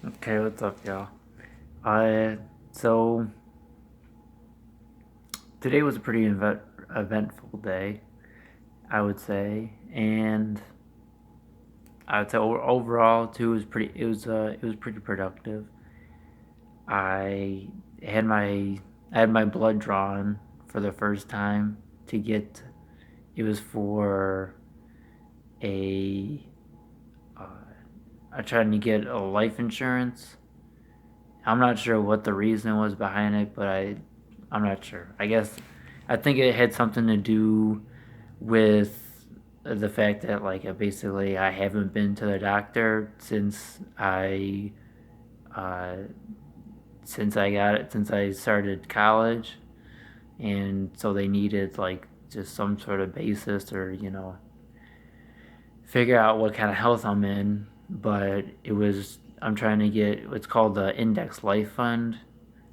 Okay, what's up, y'all? Uh, so today was a pretty eventful day, I would say, and I would say overall too was pretty. It was pretty productive. I had my I had my blood drawn for the first time to get. It was for a. Uh, I tried to get a life insurance. I'm not sure what the reason was behind it, but I'm not sure. I think it had something to do with the fact that basically I haven't been to the doctor uh, since I started college, and so they needed like just some sort of basis or figure out what kind of health I'm in. But I'm trying to get what's called the Index Life Fund,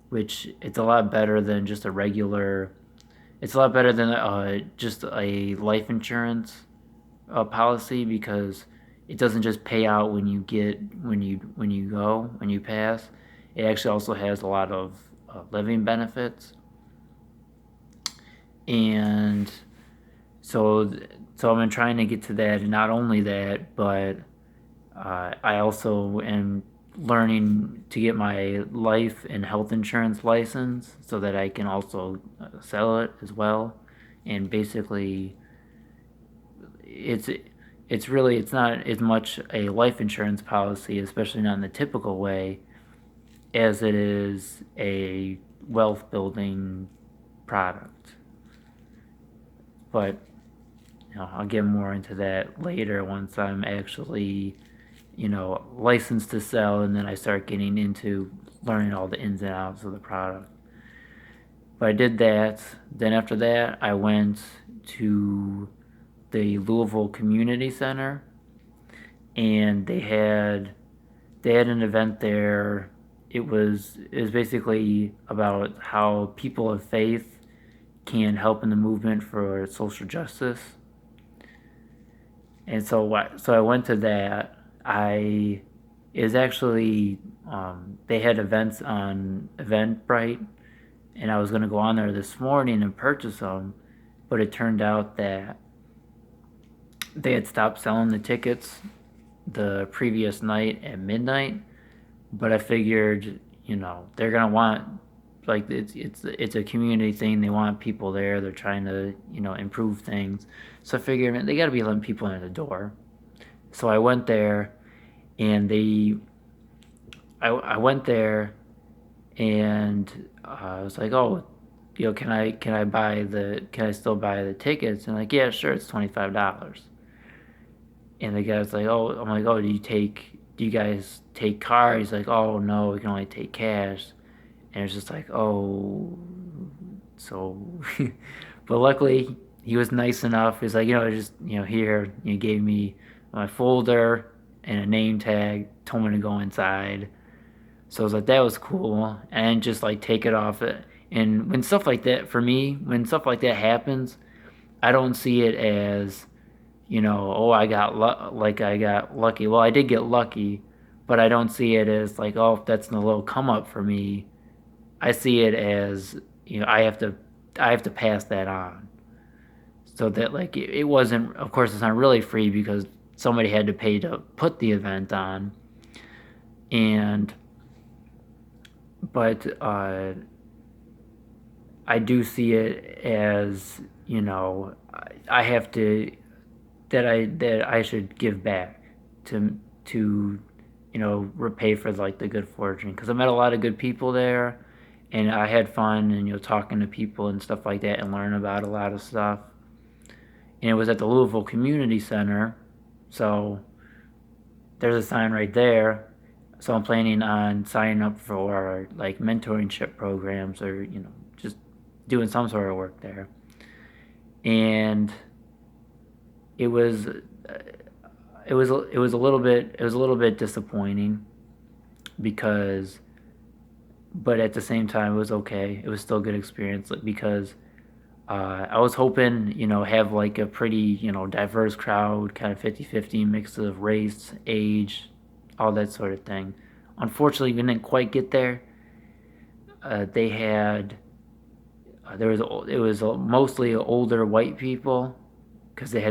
which it's a lot better than just a regular. It's a lot better than just a life insurance policy because it doesn't just pay out when you pass. It actually also has a lot of living benefits, and so so I've been trying to get to that. And not only that, but I also am learning to get my life and health insurance license so that I can also sell it as well. And basically, it's it's not as much a life insurance policy, especially not in the typical way, as it is a wealth building product. But I'll get more into that later once I'm actually licensed to sell, and then I start getting into learning all the ins and outs of the product. But I did that. Then after that, I went to the Louisville Community Center, and they had an event there. It was basically about how people of faith can help in the movement for social justice. And so I went to that. I is actually they had events on Eventbrite, and I was gonna go on there this morning and purchase them, but it turned out that they had stopped selling the tickets the previous night at midnight. But I figured, they're gonna want it's a community thing. They want people there. They're trying to improve things. So I figured they got to be letting people in at the door. So I went there, and I went there, and I was like, oh, can I still buy the tickets? And like, yeah, sure, it's $25. And the guy's like, oh, I'm like, oh, do you guys take card? He's like, oh no, we can only take cash. And it's just like, oh, so, but luckily he was nice enough. He's like, just here, you gave me my folder and a name tag, told me to go inside. So I was like, that was cool, and just like take it off it. And when stuff like that, for me, when stuff like that happens, I don't see it as, oh, I got lucky. Well, I did get lucky, but I don't see it as like, oh, that's a little come up for me. I see it as, I have to pass that on. So that like it wasn't, of course it's not really free because somebody had to pay to put the event on. And but I do see it as, I have to that I should give back to repay for like the good fortune, because I met a lot of good people there, and I had fun and talking to people and stuff like that and learn about a lot of stuff. And it was at the Louisville Community Center, so there's a sign right there. So I'm planning on signing up for like mentorship programs, or just doing some sort of work there. And it was it was a little bit disappointing because, but at the same time it was okay. It was still a good experience, like, because I was hoping, have like a pretty, diverse crowd, kind of 50-50 mix of race, age, all that sort of thing. unfortunately we didn't quite get there. They had there was it was mostly older white people because they had